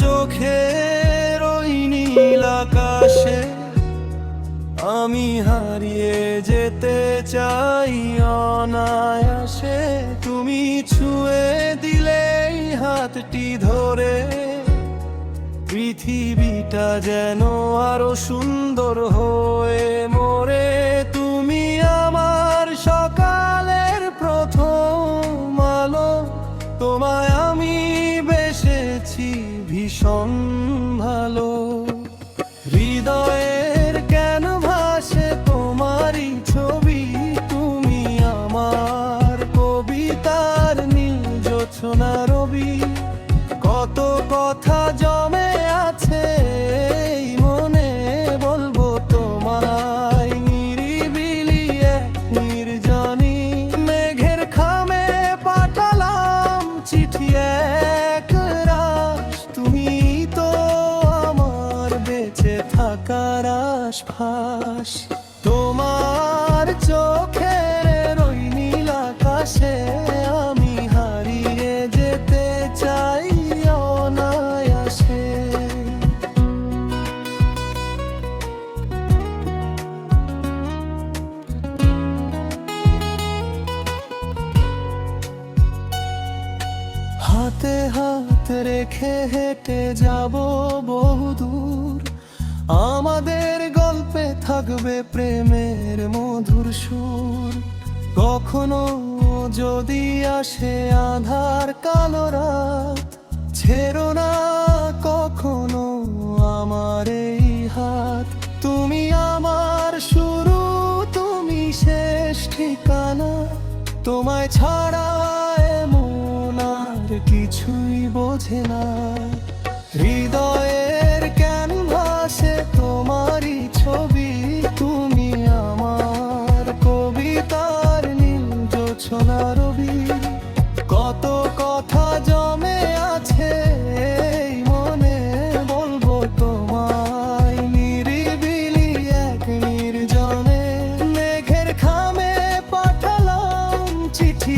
চোখের ওই নীল আকাশে আমি হারিয়ে যেতে চাই অনায়াসে। তুমি ছুঁয়ে দিলে এই হাতটি ধরে পৃথিবীটা যেন আরো সুন্দর হয়ে মোরে। তুমি আমার সকালের প্রথম আলো, তোমায় আমি বেসেছি ভীষণ ভালো। হৃদয়ের কেন ভাসে তোমারই ছবি, তুমি আমার কবিতার নীল জোছনা রবি। কত কথা জমে আছে এই মনে, বলবো তোমায় নিরিবিলি এক নির্জনী। মেঘের খামে পাঠালাম চিঠি এক রাশ, তুমি তো আমার বেঁচে থাকার আশপাশ। তোমার চোখের ওই নীল আকাশে আমি হারিয়ে যেতে চাই অনায়াসে। হাতে হাত রেখে হেঁটে যাব বহুদূর, আমাদের গল্পে থাকবে প্রেমের মধুর সুর। কখনো যদি আসে আঁধার কালো রাত, ছেড়ো না কখনো আমার এই হাত। তুমি আমার শুরু, তুমি শেষ ঠিকানা, তোমায় ছাড়া এমন আর কিছুই বোঝে না। হৃদয়ের ক্যানভাসে তোমারই ছবি, তুমি আমার কবিতার নীল জোছনা রবি। কত কথা জমে আছে এই মনে, বলবো তোমায় নিরিবিলি এক নির্জনে। মেঘের খামে পাঠালাম চিঠি